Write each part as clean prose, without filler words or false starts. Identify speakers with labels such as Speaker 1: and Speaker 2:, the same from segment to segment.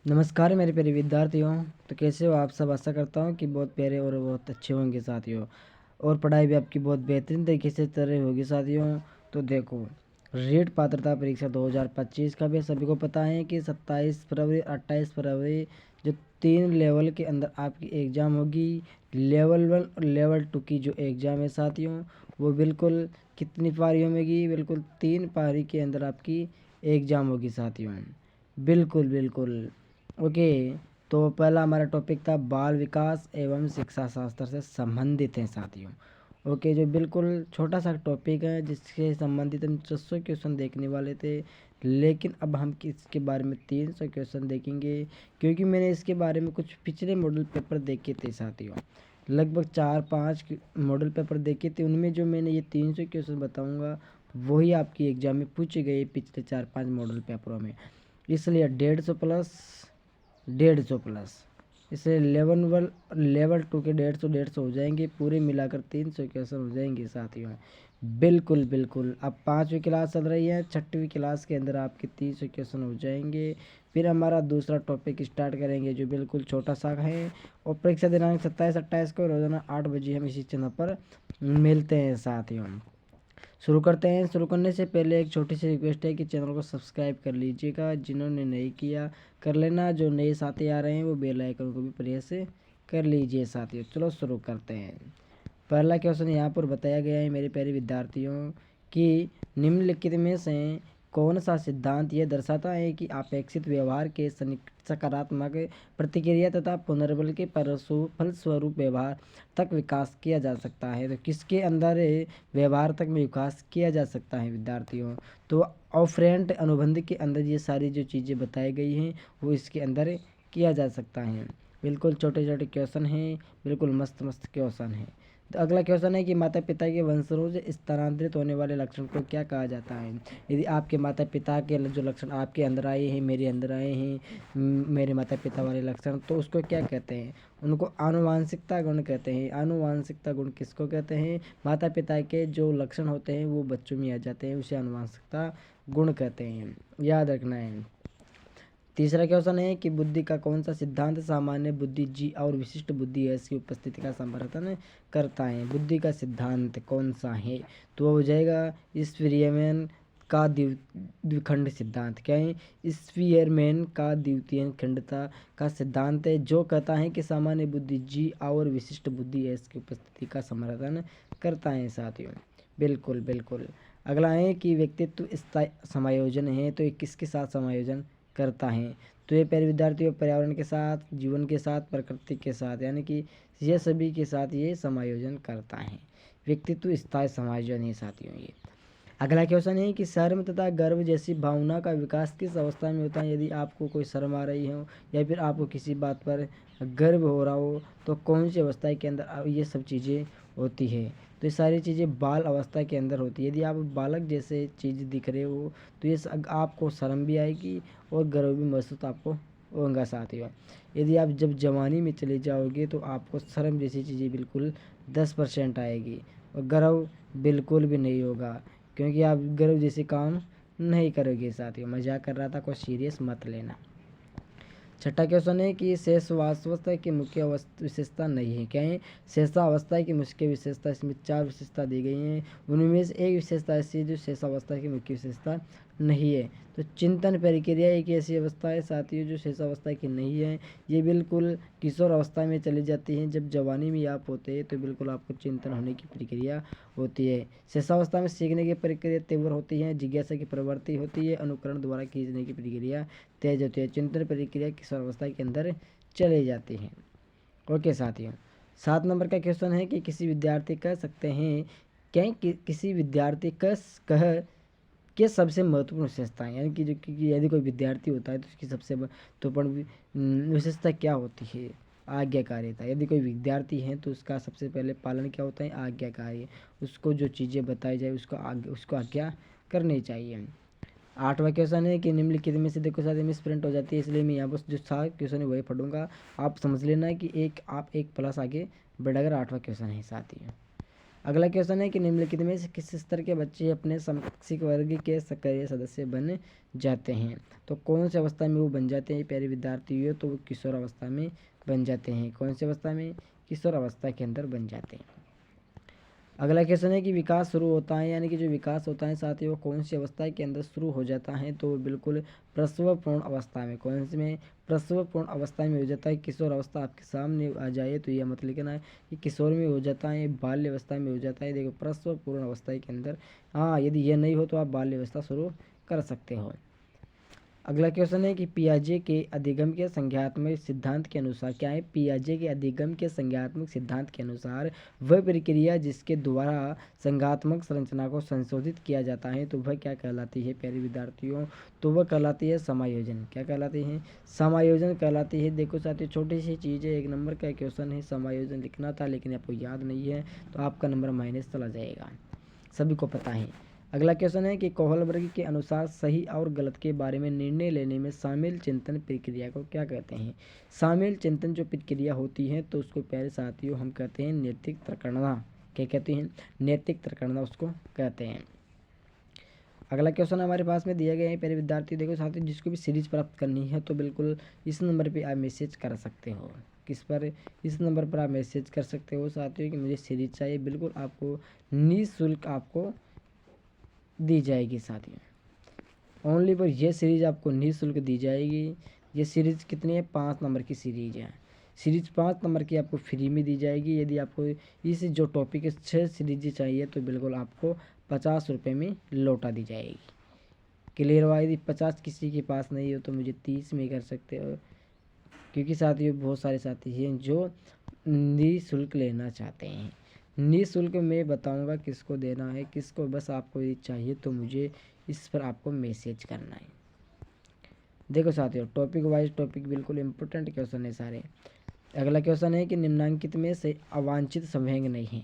Speaker 1: नमस्कार मेरे प्यारे विद्यार्थियों। तो कैसे हो आप सब। आशा करता हूँ कि बहुत प्यारे और बहुत अच्छे होंगे साथियों, और पढ़ाई भी आपकी बहुत बेहतरीन तरीके से चल रही होगी साथियों। तो देखो, रीट पात्रता परीक्षा 2025 का भी सभी को पता है कि 27 फरवरी 28 फरवरी जो 3 लेवल के अंदर आपकी एग्ज़ाम होगी। लेवल 1 और लेवल 2 की जो एग्ज़ाम है साथियों, वो बिल्कुल कितनी पारियों में होगी, बिल्कुल 3 पारी के अंदर आपकी एग्ज़ाम होगी साथियों। बिल्कुल बिल्कुल। ओके। तो पहला हमारा टॉपिक था बाल विकास एवं शिक्षा शास्त्र से संबंधित है साथियों। ओके, जो बिल्कुल छोटा सा टॉपिक है जिससे संबंधित हम 600 क्वेश्चन देखने वाले थे, लेकिन अब हम इसके बारे में 300 क्वेश्चन देखेंगे, क्योंकि मैंने इसके बारे में कुछ पिछले मॉडल पेपर देखे थे साथियों। लगभग 4-5 मॉडल पेपर देखे थे, उनमें जो मैंने ये 300 क्वेश्चन बताऊंगा वही आपकी एग्जाम में पूछे गए पिछले 4-5 मॉडल पेपरों में। इसलिए 150 प्लस इसलिए लेवल 2 के 150 हो जाएंगे, पूरे मिलाकर 300 क्वेश्चन हो जाएंगे साथियों। बिल्कुल बिल्कुल। अब 5वीं क्लास चल रही है, 6वीं क्लास के अंदर आपके 300 क्वेश्चन हो जाएंगे। फिर हमारा दूसरा टॉपिक स्टार्ट करेंगे जो बिल्कुल छोटा सा है, और परीक्षा दिनांक 27-28 को रोजाना 8 बजे हम इसी चैनल पर मिलते हैं साथियों। शुरू करते हैं। शुरू करने से पहले एक छोटी सी रिक्वेस्ट है कि चैनल को सब्सक्राइब कर लीजिएगा, जिन्होंने नहीं किया कर लेना, जो नए साथी आ रहे हैं वो बेल आइकन को भी प्रेस कर लीजिए साथियों। चलो शुरू करते हैं। पहला क्वेश्चन यहाँ पर बताया गया है मेरे प्यारे विद्यार्थियों कि निम्नलिखित में से कौन सा सिद्धांत यह दर्शाता है कि अपेक्षित व्यवहार के सकारात्मक प्रतिक्रिया तथा पुनर्बल के फलस्वरूप व्यवहार तक विकास किया जा सकता है। तो किसके अंदर व्यवहार तक में विकास किया जा सकता है विद्यार्थियों? तो ऑपरेंट अनुबंध के अंदर ये सारी जो चीज़ें बताई गई हैं वो इसके अंदर किया जा सकता है। बिल्कुल छोटे छोटे क्वेश्चन हैं, बिल्कुल मस्त मस्त क्वेश्चन हैं। तो अगला क्वेश्चन है कि माता पिता के वंशजों से स्थानांतरित होने वाले लक्षण को क्या कहा जाता है? यदि आपके माता पिता के जो लक्षण आपके अंदर आए हैं, मेरे अंदर आए हैं, मेरे माता पिता वाले लक्षण, तो उसको क्या कहते हैं? उनको आनुवांशिकता गुण कहते हैं। आनुवांशिकता गुण किसको कहते हैं? माता पिता के जो लक्षण होते हैं वो बच्चों में आ जाते हैं, उसे आनुवांशिकता गुण कहते हैं, याद रखना है। तीसरा क्वेश्चन है कि बुद्धि का कौन सा सिद्धांत सामान्य बुद्धि जी और विशिष्ट बुद्धि एस की उपस्थिति का समर्थन करता है? बुद्धि का सिद्धांत कौन सा है? तो वो हो जाएगा स्पीयरमैन का द्विखंड सिद्धांत। क्या है? स्पीयरमैन का द्वितीय खंडता का सिद्धांत है, जो कहता है कि सामान्य बुद्धि जी और विशिष्ट बुद्धि एस की उपस्थिति का समर्थन करता है साथियों। बिल्कुल बिल्कुल। अगला है कि व्यक्तित्व स्थायी समायोजन है, तो ये किसके साथ समायोजन करता है? तो ये प्यारे विद्यार्थियों पर्यावरण के साथ, जीवन के साथ, प्रकृति के साथ, यानी कि ये सभी के साथ ये समायोजन करता है। व्यक्तित्व स्थायी समायोजन है साथियों ये। अगला क्वेश्चन है कि शर्म तथा गर्व जैसी भावना का विकास किस अवस्था में होता है? यदि आपको कोई शर्म आ रही हो या फिर आपको किसी बात पर गर्व हो रहा हो, तो कौन सी अवस्था के अंदर ये सब चीज़ें होती है? तो ये सारी चीज़ें बाल अवस्था के अंदर होती है। यदि आप बालक जैसे चीज़ दिख रहे हो तो ये आपको शर्म भी आएगी और गर्व भी महसूस आपको होगा साथियों। यदि आप जब जवानी में चले जाओगे तो आपको शर्म जैसी चीज़ें बिल्कुल 10% आएगी, और गर्व बिल्कुल भी नहीं होगा, क्योंकि आप गर्व जैसे काम नहीं करोगे साथियों। मजाक कर रहा था, कोई सीरियस मत लेना। छठा क्वेश्चन है कि शेषावस्था की मुख्य विशेषता नहीं है। क्या है? शेषावस्था की मुख्य विशेषता, इसमें 4 विशेषता दी गई हैं, उनमें से एक विशेषता ऐसी है जो शेषावस्था की मुख्य विशेषता नहीं है। तो चिंतन प्रक्रिया एक ऐसी अवस्था है साथियों जो शेषावस्था की नहीं है। ये बिल्कुल किशोर अवस्था में चली जाती हैं। जब जवानी में आप होते हैं तो बिल्कुल आपको चिंतन होने की प्रक्रिया होती है। शेषावस्था में सीखने की प्रक्रिया तीव्र होती है, जिज्ञासा की प्रवृत्ति होती है, अनुकरण द्वारा खींचने की प्रक्रिया तेज होती है। चिंतन प्रक्रिया किशोर अवस्था के अंदर चले जाती हैं। ओके साथियों। 7 नंबर का क्वेश्चन है कि किसी विद्यार्थी कह सकते हैं क्या किसी विद्यार्थी कह के सबसे महत्वपूर्ण विशेषताएं, यानी कि जो कि यदि कोई विद्यार्थी होता है तो उसकी सबसे महत्वपूर्ण विशेषता क्या होती है? आज्ञाकारिता। यदि कोई विद्यार्थी है तो उसका सबसे पहले पालन क्या होता है? आज्ञाकारी। उसको जो चीज़ें बताई जाए उसको आज्ञा करनी चाहिए। 8वां क्वेश्चन है कि निम्नलिखित में से देखो साथ मिस प्रिंट हो जाती है, इसलिए मैं यहाँ बस जो 7 क्वेश्चन है वही पढ़ूंगा। आप समझ लेना कि आप एक प्लस आगे बढ़ाकर 8वां क्वेश्चन है साथियों। अगला क्वेश्चन है कि निम्नलिखित में से किस स्तर के बच्चे अपने समकक्षी वर्ग के सक्रिय सदस्य बन जाते हैं। तो कौन सी अवस्था में वो बन जाते हैं प्यारे विद्यार्थियों, तो वो किशोर अवस्था में बन जाते हैं। कौन सी अवस्था में, किशोर अवस्था के अंदर बन जाते हैं। अगला क्वेश्चन है कि विकास शुरू होता है, यानी कि जो विकास होता है साथियों वो कौन सी अवस्था के अंदर शुरू हो जाता है। तो बिल्कुल प्रसवपूर्ण अवस्था में। कौन सी में, प्रसवपूर्ण अवस्था में हो जाता है। किशोर अवस्था आपके सामने आ जाए तो यह मत लिखना है कि किशोर में हो जाता है, बाल्य अवस्था में हो जाता है। देखो प्रसवपूर्ण अवस्था के अंदर, हाँ यदि यह नहीं हो तो आप बाल्य अवस्था शुरू कर सकते हो। अगला क्वेश्चन है कि पियाजे के अधिगम के संज्ञात्मक सिद्धांत के अनुसार, क्या है, पियाजे के अधिगम के संज्ञात्मक सिद्धांत के अनुसार वह प्रक्रिया जिसके द्वारा संज्ञात्मक संरचना को संशोधित किया जाता है तो वह क्या कहलाती है प्यारे विद्यार्थियों, तो वह कहलाती है समायोजन। क्या कहलाती है, समायोजन कहलाती है। देखो साथियों छोटी सी चीज़ है, 1 नंबर का क्वेश्चन है, समायोजन लिखना था लेकिन आपको याद नहीं है तो आपका नंबर माइनस चला जाएगा, सभी को पता है। अगला क्वेश्चन है कि कोहलबर्ग के अनुसार सही और गलत के बारे में निर्णय लेने में शामिल चिंतन प्रक्रिया को क्या कहते हैं। शामिल चिंतन जो प्रक्रिया होती है तो उसको प्यारे साथियों हम कहते हैं नैतिक प्रकरणा। क्या कहते हैं, नैतिक प्रकरणा उसको कहते हैं। अगला क्वेश्चन हमारे पास में दिया गया है प्यारे विद्यार्थी, देखो साथियों जिसको भी सीरीज प्राप्त करनी है तो बिल्कुल इस नंबर पर आप मैसेज कर सकते हो। किस पर, इस नंबर पर आप मैसेज कर सकते हो साथियों कि मुझे सीरीज चाहिए। बिल्कुल आपको निःशुल्क आपको दी जाएगी साथियों। ओनली पर यह सीरीज आपको निःशुल्क दी जाएगी। ये सीरीज कितनी है, 5 नंबर की सीरीज है। सीरीज 5 नंबर की आपको फ्री में दी जाएगी। यदि आपको इस जो टॉपिक 6 सीरीज चाहिए तो बिल्कुल आपको 50 रुपये में लौटा दी जाएगी। क्लियर हुआ। यदि 50 किसी के पास नहीं हो तो मुझे 30 में कर सकते हो, क्योंकि साथियों बहुत सारे साथी हैं जो निःशुल्क लेना चाहते हैं। निःशुल्क मैं बताऊंगा किसको देना है, किसको बस आपको ये चाहिए तो मुझे इस पर आपको मैसेज करना है। देखो साथियों टॉपिक वाइज टॉपिक बिल्कुल इम्पोर्टेंट क्वेश्चन है सारे। अगला क्वेश्चन है कि निम्नांकित में से अवांछित संवेग नहीं है।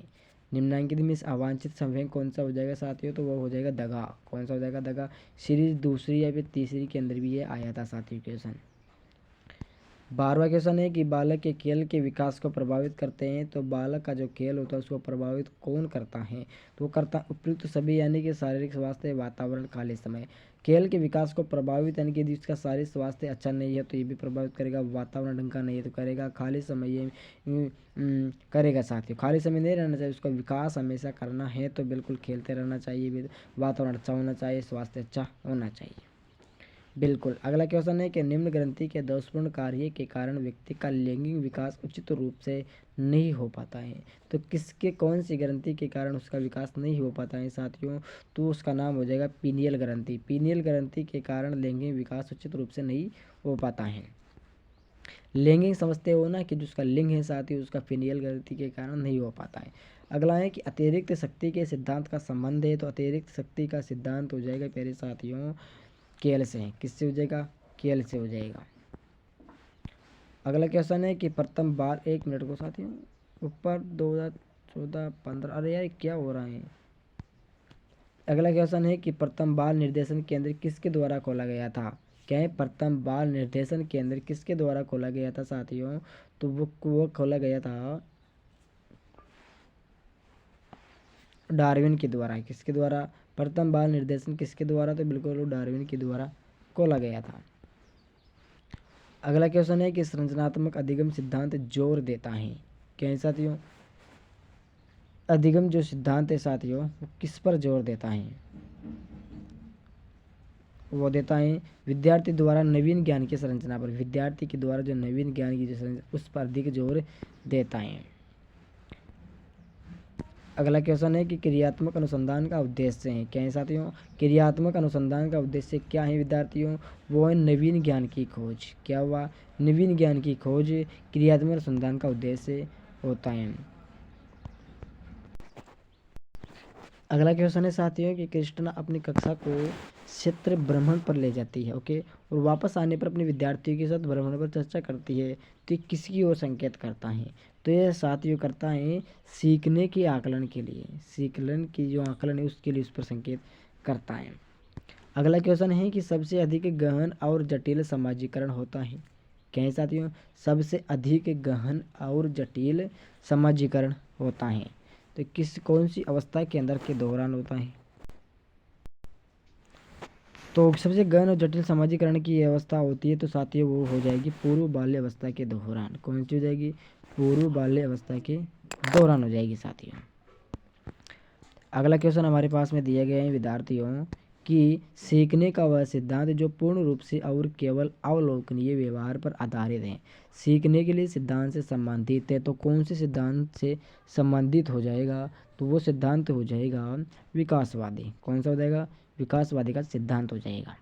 Speaker 1: निम्नांकित में से अवांछित संवेग कौन सा हो जाएगा साथियों, तो वो हो जाएगा दगा। कौन सा हो जाएगा, दगा। सीरीज दूसरी या फिर तीसरी के अंदर भी ये आया था साथियों क्वेश्चन। 12वां क्वेश्चन है कि बालक के खेल के विकास को प्रभावित करते हैं। तो बालक का जो खेल होता है उसको प्रभावित कौन करता है, तो वो करता उपयुक्त सभी, यानी कि शारीरिक स्वास्थ्य, वातावरण, खाली समय। खेल के विकास को प्रभावित यानी कि यदि उसका शारीरिक स्वास्थ्य अच्छा नहीं है तो ये भी प्रभावित करेगा, वातावरण ढंग का नहीं है तो करेगा, खाली समय ये करेगा साथियों। खाली समय नहीं रहना चाहिए, उसका विकास हमेशा करना है तो बिल्कुल खेलते रहना चाहिए, वातावरण अच्छा होना चाहिए, स्वास्थ्य अच्छा होना चाहिए। बिल्कुल। अगला क्वेश्चन है कि निम्न ग्रंथि के दोषपूर्ण कार्य के कारण व्यक्ति का लैंगिक विकास उचित रूप से नहीं हो पाता है। तो किसके, कौन सी ग्रंथि के कारण उसका विकास नहीं हो पाता है साथियों, तो उसका नाम हो जाएगा पीनियल ग्रंथि। पीनियल ग्रंथि के कारण लैंगिक विकास उचित रूप से नहीं हो पाता है। लैंगिक समझते हो ना कि जिसका लिंग है साथियों उसका पीनियल ग्रंथि के कारण नहीं हो पाता है। अगला है कि अतिरिक्त शक्ति के सिद्धांत का संबंध है। तो अतिरिक्त शक्ति का सिद्धांत हो जाएगा प्यारे साथियों केएल से। किससे हो जाएगा, केएल से हो जाएगा। अगला क्वेश्चन है कि प्रथम बार, 1 मिनट को साथियों, ऊपर 2014 15, अरे यार क्या हो रहा है। अगला क्वेश्चन है कि प्रथम बाल निर्देशन केंद्र किसके द्वारा खोला गया था। क्या है, प्रथम बाल निर्देशन केंद्र किसके द्वारा खोला गया था साथियों, तो वो खोला गया था डार्विन के द्वारा। किसके द्वारा, प्रथम बाल निर्देशन किसके द्वारा, तो बिल्कुल डार्विन के द्वारा खोला गया था। अगला क्वेश्चन है कि संरचनात्मक अधिगम सिद्धांत जोर देता है। क्या है साथियों, अधिगम जो सिद्धांत है साथियों वो किस पर जोर देता है, वो देता है विद्यार्थी द्वारा नवीन ज्ञान की संरचना पर। विद्यार्थी के द्वारा जो नवीन ज्ञान की जो संरचना उस पर अधिक जोर देता है। अगला क्वेश्चन है कि क्रियात्मक अनुसंधान का उद्देश्य है। क्या है साथियों, क्रियात्मक अनुसंधान का उद्देश्य क्या है विद्यार्थियों, वो है नवीन ज्ञान की खोज। क्या हुआ, नवीन ज्ञान की खोज क्रियात्मक अनुसंधान का उद्देश्य होता है। अगला क्वेश्चन है साथियों कि कृष्णा अपनी कक्षा को क्षेत्र भ्रमण पर ले जाती है, ओके, और वापस आने पर अपने विद्यार्थियों के साथ भ्रमण पर चर्चा करती है। तो ये किसकी ओर संकेत करता है, तो ये साथियों करता है सीखने के आकलन के लिए, सीखने की जो आकलन है उसके लिए उस पर संकेत करता है। अगला क्वेश्चन है कि सबसे अधिक गहन और जटिल समाजीकरण होता है। क्या है साथियों, सबसे अधिक गहन और जटिल समाजीकरण होता है। तो कौन सी अवस्था के अंदर के दौरान होता है? तो सबसे गहन और जटिल सामाजिकरण की अवस्था होती है तो साथियों वो हो जाएगी पूर्व बाल्य अवस्था के दौरान। कौन सी हो जाएगी? पूर्व बाल्य अवस्था के दौरान हो जाएगी साथियों। अगला क्वेश्चन हमारे पास में दिए गए हैं विद्यार्थियों कि सीखने का वह सिद्धांत जो पूर्ण रूप से और केवल अवलोकनीय व्यवहार पर आधारित है, सीखने के लिए सिद्धांत से संबंधित है, तो कौन से सिद्धांत से संबंधित हो जाएगा? तो वो सिद्धांत हो जाएगा विकासवादी। कौन सा हो जाएगा? विकासवादी का सिद्धांत हो जाएगा।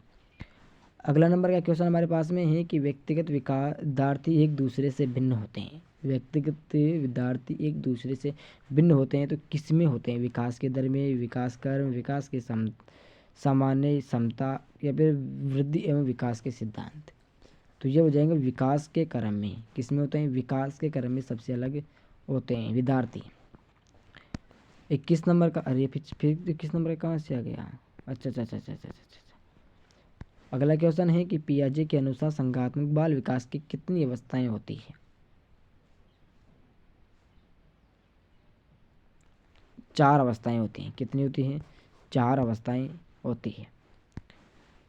Speaker 1: अगला नंबर का क्वेश्चन हमारे पास में है कि व्यक्तिगत विद्यार्थी एक दूसरे से भिन्न होते हैं। व्यक्तिगत विद्यार्थी एक दूसरे से भिन्न होते हैं तो किस में होते हैं? विकास के दर में, विकास कर्म, विकास के सामान्य क्षमता, या फिर वृद्धि एवं विकास के सिद्धांत। तो ये हो जाएंगे विकास के क्रम में। किस में होते हैं? विकास के क्रम में सबसे अलग होते हैं विद्यार्थी। 21 नंबर का, अरे फिर 21 नंबर कहाँ से आ गया? अच्छा अच्छा अच्छा अच्छा अच्छा अच्छा। अगला क्वेश्चन है कि पियाजे के अनुसार संज्ञानात्मक बाल विकास की कितनी अवस्थाएं होती है? 4 अवस्थाएं होती हैं। कितनी होती हैं? 4 अवस्थाएं होती है।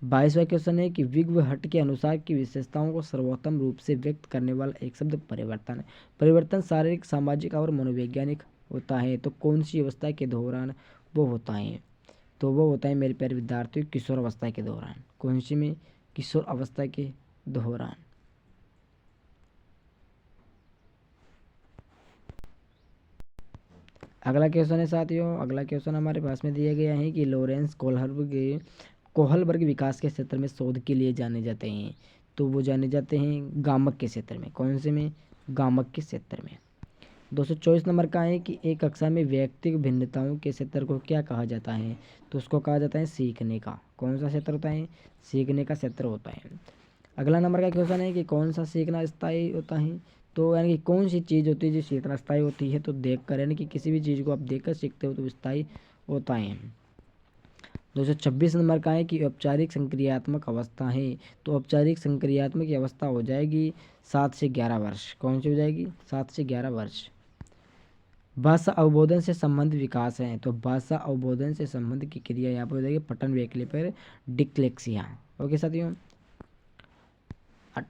Speaker 1: 22वां क्वेश्चन है कि विग्वहट के अनुसार की विशेषताओं को सर्वोत्तम रूप से व्यक्त करने वाला एक शब्द परिवर्तन है। परिवर्तन शारीरिक, सामाजिक और मनोवैज्ञानिक होता है तो कौन सी अवस्था के दौरान वो होता है? तो वो होता है मेरे प्यारे विद्यार्थियों किशोर अवस्था के दौरान। कौन सी में? किशोर अवस्था के दौरान। अगला क्वेश्चन है साथियों, अगला क्वेश्चन हमारे पास में दिया गया है कि लॉरेंस कोहलबर्ग विकास के क्षेत्र में शोध के लिए जाने जाते हैं। तो वो जाने जाते हैं गामक के क्षेत्र में। कौन से में? गामक के क्षेत्र में। 224 नंबर का है कि एक कक्षा में व्यक्तिगत भिन्नताओं के क्षेत्र को क्या कहा जाता है? तो उसको कहा जाता है सीखने का। कौन सा क्षेत्र होता है? सीखने का क्षेत्र होता है। अगला नंबर का क्वेश्चन है कि कौन सा सीखना स्थायी होता है? तो यानी कि कौन सी चीज़ होती है जो सीखना स्थायी होती है? तो देख कर, यानी कि किसी भी चीज़ को आप देख कर सीखते हो तो स्थायी होता है। 226 नंबर का है कि औपचारिक संक्रियात्मक अवस्था है। तो औपचारिक संक्रियात्मक अवस्था हो जाएगी 7 से 11 वर्ष। कौन सी हो जाएगी? 7 से 11 वर्ष। भाषा अवबोधन से संबंध विकास है। तो भाषा अवबोधन से संबंध की क्रिया यहाँ पर हो जाएगी पठन वैकल्पिक डिस्लेक्सिया। ओके साथियों।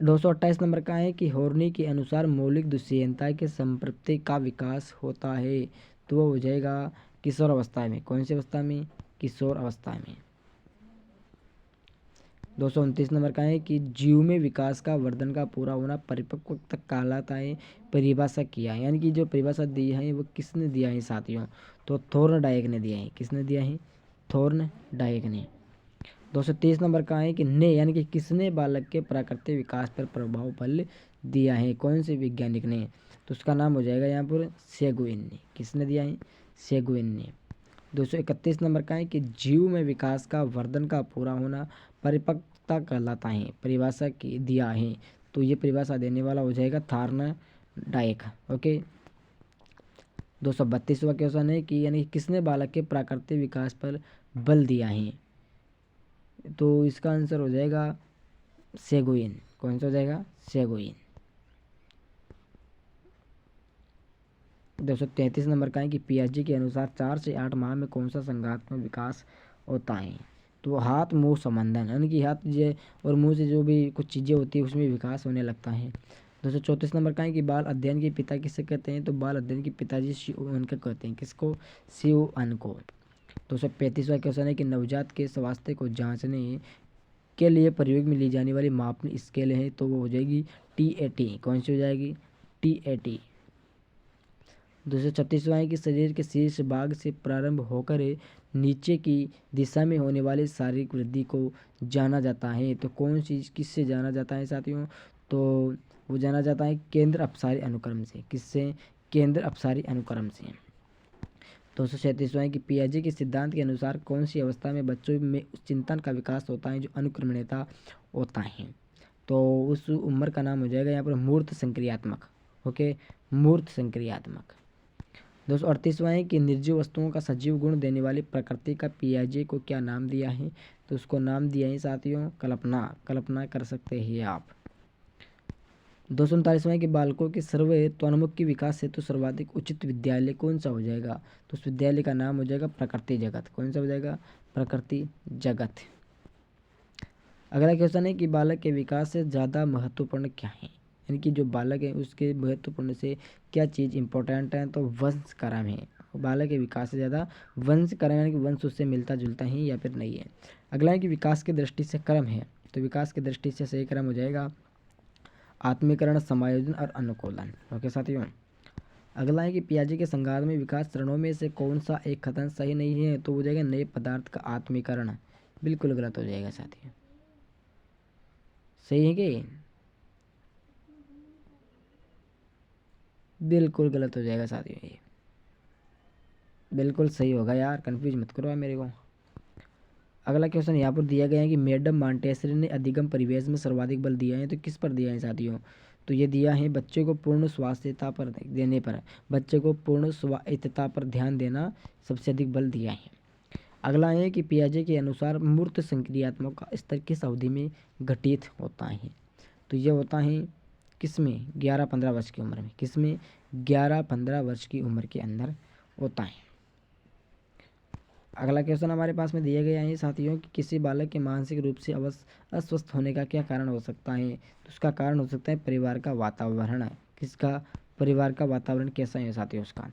Speaker 1: 228 नंबर का है कि हॉर्नी के अनुसार मौलिक दुश्चेनता के संप्रति का विकास होता है। तो वो हो जाएगा किशोर अवस्था में। कौन सी अवस्था में? किशोर अवस्था में। 229 नंबर का है कि जीव में विकास का वर्धन का पूरा होना परिपक्व तक कहलाता है। परिभाषा किया है, यानी कि जो परिभाषा दी है वो किसने दिया है साथियों? तो थॉर्नडाइक ने दिया है। किसने दिया है? थॉर्नडाइक ने। 230 नंबर का है कि ने, यानी कि किसने बालक के प्राकृतिक विकास पर प्रभाव बल दिया है? कौन से वैज्ञानिक ने? तो उसका नाम हो जाएगा यहाँ पर सेगुइन ने। किसने दिया है? सेगुइन ने। 231 नंबर का है कि जीव में विकास का वर्धन का पूरा होना परिपक्वता कहलाता है। परिभाषा की दिया है, तो ये परिभाषा देने वाला हो जाएगा थॉर्नडाइक। ओके। 232वां क्वेश्चन है कि यानी किसने बालक के प्राकृतिक विकास पर बल दिया है? तो इसका आंसर हो जाएगा सेगुइन। कौन सा हो जाएगा? सेगुइन। 233 नंबर का है कि पियाजे के अनुसार 4 से 8 माह में कौन सा संज्ञानात्मक विकास होता है? तो हाथ मुंह संबंधन, यानी कि हाथ ये और मुंह से जो भी कुछ चीज़ें होती है उसमें विकास होने लगता है। 234 नंबर का है कि बाल अध्ययन के पिता किसे कहते हैं? तो बाल अध्ययन के पिताजी शिवअन को कहते हैं। किसको? शिवअन को। 235वां क्वेश्चन है कि नवजात के स्वास्थ्य को जांचने के लिए प्रयोग में ली जाने वाली मापनी स्केल है। तो वो हो जाएगी TAT। कौन सी हो जाएगी? TAT। 236वां है कि शरीर के शीर्ष भाग से प्रारंभ होकर नीचे की दिशा में होने वाली शारीरिक वृद्धि को जाना जाता है। तो कौन सी किससे जाना जाता है साथियों? तो वो जाना जाता है केंद्र अपसारी अनुक्रम से। किससे? केंद्र अपसारी अनुक्रम से। 237वां है कि पियाजे के सिद्धांत के अनुसार कौन सी अवस्था में बच्चों में उस चिंतन का विकास होता है जो अनुक्रमणीयता होता है? तो उस उम्र का नाम हो जाएगा यहाँ पर मूर्त संक्रियात्मक। ओके, मूर्त संक्रियात्मक। 238वां है कि निर्जीव वस्तुओं का सजीव गुण देने वाली प्रकृति का पियाजे को क्या नाम दिया है? तो उसको नाम दिया है साथियों कल्पना। कल्पना कर सकते हैं आप। 239वां कि बालकों के सर्वतोन्मुख की विकास हेतु सर्वाधिक उचित विद्यालय कौन सा हो जाएगा? तो उस विद्यालय का नाम हो जाएगा प्रकृति जगत। कौन सा हो जाएगा? प्रकृति जगत। अगला क्वेश्चन है कि बालक के विकास से ज़्यादा महत्वपूर्ण क्या है? यानी कि जो बालक है उसके महत्वपूर्ण से क्या चीज़ इंपॉर्टेंट है? तो वंश कर्म है। बालक के विकास से ज़्यादा वंश कर्म, यानी कि वंश उससे मिलता जुलता है या फिर नहीं है। अगला है कि विकास की दृष्टि से क्रम है। तो विकास की दृष्टि से सही क्रम हो जाएगा आत्मीकरण, समायोजन और अनुकूलन। ओके साथियों। अगला है कि पियाजे के संघात में विकास चरणों में से कौन सा एक कथन सही नहीं है? तो हो जाएगा नए पदार्थ का आत्मीकरण। बिल्कुल गलत हो जाएगा साथियों। सही है कि बिल्कुल गलत हो जाएगा साथियों। ये बिल्कुल सही होगा यार, कंफ्यूज मत करो मेरे को। अगला क्वेश्चन यहाँ पर दिया गया है कि मैडम मॉन्टेसरी ने अधिगम परिवेश में सर्वाधिक बल दिया है। तो किस पर दिया है साथियों? तो ये दिया है बच्चे को पूर्ण स्वास्थ्यता पर देने पर। बच्चे को पूर्ण स्वायत्तता पर ध्यान देना सबसे अधिक बल दिया है। अगला है कि पियाजे के अनुसार मूर्त संक्रियात्मक का स्तर किस अवधि में घटित होता है? तो ये होता है किस में? 11-15 वर्ष की उम्र में। किस में? 11-15 वर्ष की उम्र के अंदर होता है। अगला क्वेश्चन हमारे पास में दिया गया है साथियों कि किसी बालक के मानसिक रूप से अस्वस्थ होने का क्या कारण हो सकता है? तो उसका कारण हो सकता है परिवार का वातावरण। किसका? परिवार का वातावरण कैसा है साथियों उसका।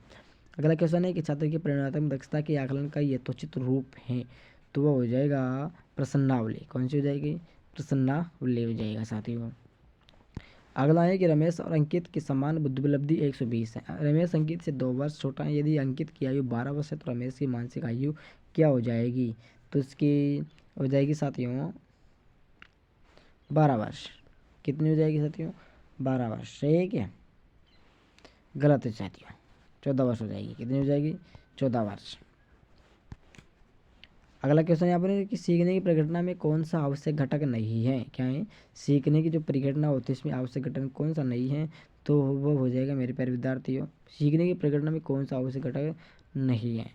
Speaker 1: अगला क्वेश्चन है कि छात्र की परिणात्मक दक्षता के आकलन का यथोचित रूप है। तो वह हो जाएगा प्रसन्नावली। कौन सी हो जाएगी? प्रसन्नावली हो जाएगा साथियों। अगला है कि रमेश और अंकित की समान बुद्धिपलब्धि 120 है। रमेश अंकित से 2 वर्ष छोटा है। यदि अंकित की आयु 12 वर्ष है तो रमेश की मानसिक आयु क्या हो जाएगी? तो इसकी हो जाएगी साथियों 12 वर्ष। कितनी हो जाएगी साथियों? 12 वर्ष। सही है क्या? गलत है साथियों, 14 वर्ष हो जाएगी। कितनी हो जाएगी? 14 वर्ष। अगला क्वेश्चन यहाँ पर है कि सीखने की परिघटना में कौन सा आवश्यक घटक नहीं है? क्या है? सीखने की जो परिघटना होती है इसमें आवश्यक घटक कौन सा नहीं है? तो वो हो जाएगा मेरे प्यारे विद्यार्थियों, सीखने की परिघटना में कौन सा आवश्यक घटक नहीं है?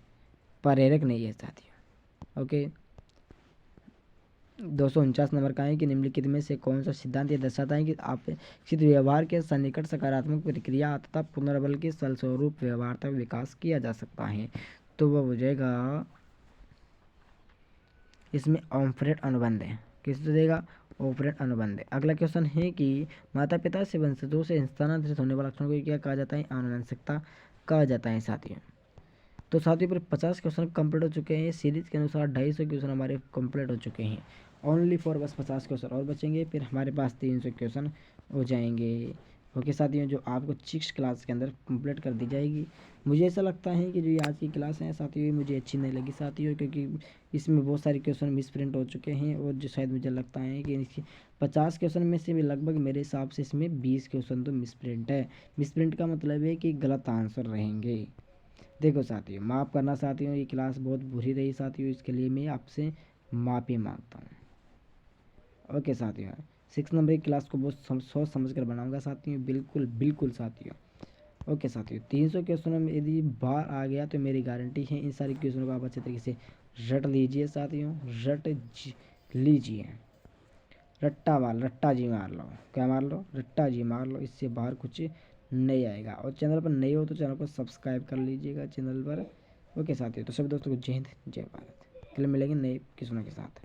Speaker 1: प्रेरक नहीं है साथियों। ओके। 249 नंबर का है कि निम्नलिखित में से कौन सा सिद्धांत ये दर्शाता है कि अपेक्षित व्यवहार के सन्निकट सकारात्मक प्रतिक्रिया तथा पुनर्बल के फलस्वरूप व्यवहार तक विकास किया जा सकता है? तो वह हो जाएगा इसमें ऑपरेट अनुबंध है। किस देगा? ऑपरेट अनुबंध है। अगला क्वेश्चन है कि माता पिता से वंशजों से स्थानांतरित होने वाला लक्षणों को क्या कहा जाता है? आनुवंशिकता कहा जाता है साथियों। तो साथियों पर 50 क्वेश्चन कंप्लीट हो चुके हैं। सीरीज के अनुसार 250 क्वेश्चन हमारे कंप्लीट हो चुके हैं। ओनली फॉर बस 50 क्वेश्चन और बचेंगे, फिर हमारे पास 300 क्वेश्चन हो जाएंगे। ओके साथियों, जो आपको 6 क्लास के अंदर कंप्लीट कर दी जाएगी। मुझे ऐसा लगता है कि जो ये आज की क्लास है साथियों, ये मुझे अच्छी नहीं लगी साथियों, क्योंकि इसमें बहुत सारे क्वेश्चन मिस प्रिंट हो चुके हैं। और जो शायद मुझे लगता है कि इसकी 50 क्वेश्चन में से भी लगभग मेरे हिसाब से इसमें 20 क्वेश्चन तो मिस प्रिंट है। मिस प्रिंट का मतलब है कि गलत आंसर रहेंगे। देखो साथियों, माफ़ करना साथियों, ये क्लास बहुत बुरी रही साथियों, इसके लिए मैं आपसे माफ़ी मांगता हूँ। ओके साथियों, 6 नंबर की क्लास को बहुत सोच समझ कर बनाऊंगा साथियों, बिल्कुल बिल्कुल साथियों। ओके साथियों, 300 क्वेश्चनों में यदि बाहर आ गया तो मेरी गारंटी है इन सारे क्वेश्चनों को आप अच्छे तरीके से रट लीजिए साथियों, लीजिए। रट्टा जी मार लो। क्या मार लो? रट्टा जी मार लो, इससे बाहर कुछ नहीं आएगा। और चैनल पर नए हो तो चैनल को सब्सक्राइब कर लीजिएगा चैनल पर। ओके साथियों, तो सभी दोस्तों को जय हिंद जय भारत। कल मिलेंगे नए किस्मों के साथ।